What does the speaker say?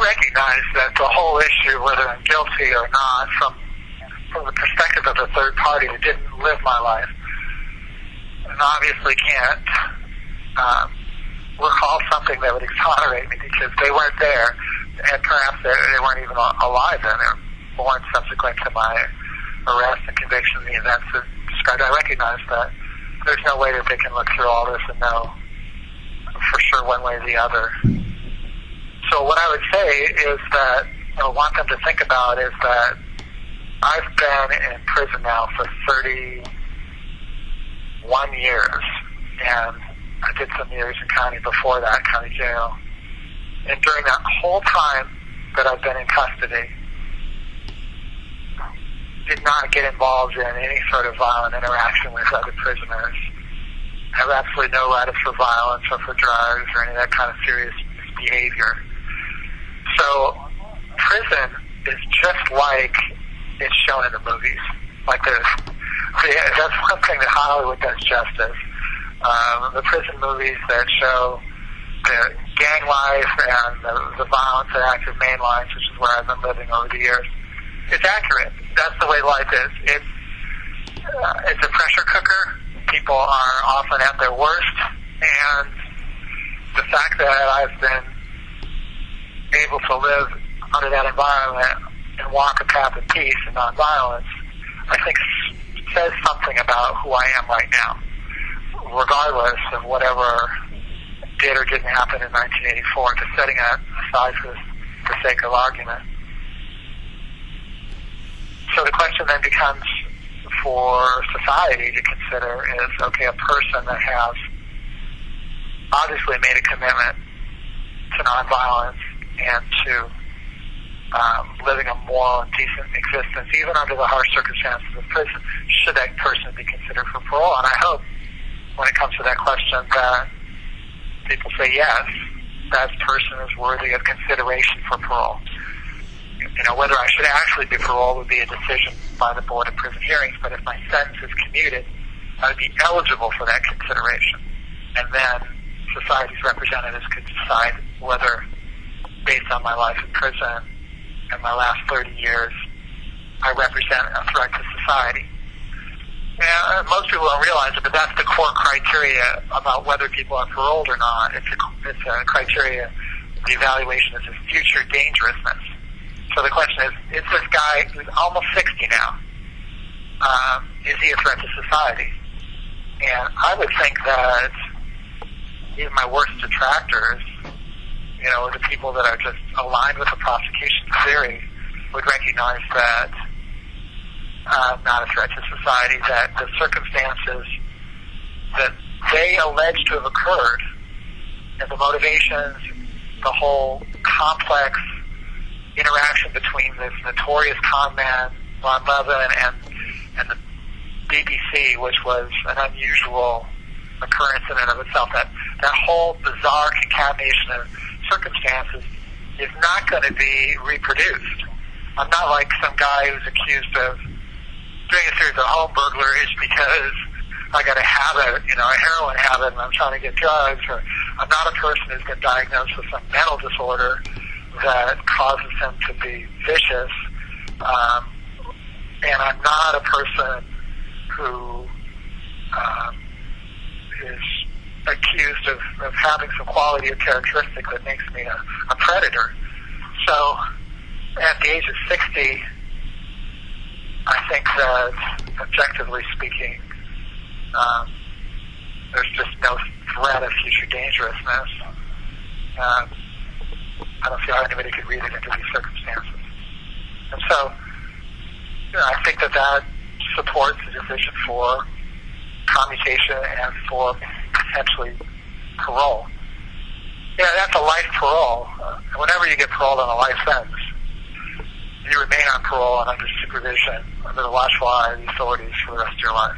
recognize that the whole issue, whether I'm guilty or not, from the perspective of a third party that didn't live my life, and obviously can't recall something that would exonerate me because they weren't there, and perhaps they weren't even alive then. They were born subsequent to my arrest and conviction, the events that described. I recognize that there's no way that they can look through all this and know for sure one way or the other. So what I would say is that, want them to think about is that I've been in prison now for 31 years, and I did some years in county before that, county jail. And during that whole time that I've been in custody, did not get involved in any sort of violent interaction with other prisoners. I have absolutely no write-ups for violence or for drugs or any of that kind of serious misbehavior. So prison is just like it's shown in the movies. Like that's one thing that Hollywood does justice. The prison movies that show the gang life and the violence at active main lines, which is where I've been living over the years, it's accurate. That's the way life is. It's a pressure cooker. People are often at their worst, and the fact that I've been able to live under that environment and walk a path of peace and nonviolence, I think says something about who I am right now, regardless of whatever did or didn't happen in 1984, just setting that aside for the sake of argument. So the question then becomes for society to consider is, okay, a person that has obviously made a commitment to nonviolence and to living a moral and decent existence, even under the harsh circumstances of prison, should that person be considered for parole? And I hope when it comes to that question that people say yes, that person is worthy of consideration for parole. Whether I should actually be paroled would be a decision by the Board of Prison Hearings, but if my sentence is commuted, I would be eligible for that consideration. And then society's representatives could decide whether, based on my life in prison and my last 30 years, I represent a threat to society. And most people don't realize it, but that's the core criteria about whether people are paroled or not. It's a criteria, the evaluation is his future dangerousness. So the question is this guy who's almost 60 now, is he a threat to society? And I would think that even my worst detractors, the people that are just aligned with the prosecution's theory, would recognize that I'm not a threat to society, that the circumstances that they allege to have occurred, and the motivations, the whole complex interaction between this notorious con man, Ron Levin, and the BBC, which was an unusual occurrence in and of itself, that whole bizarre concatenation of circumstances is not going to be reproduced. I'm not like some guy who's accused of doing a series of home burglaries because I got a habit, a heroin habit, and I'm trying to get drugs, or I'm not a person who's been diagnosed with some mental disorder that causes him to be vicious, and I'm not a person who is accused of having some quality or characteristic that makes me a predator. So at the age of 60, I think that, objectively speaking, there's just no threat of future dangerousness. I don't see how anybody could read it into these circumstances. And so, I think that supports the decision for commutation and for potentially parole. That's a life parole. Whenever you get paroled on a life sentence, you remain on parole and under supervision, under the watchful eye of the authorities for the rest of your life.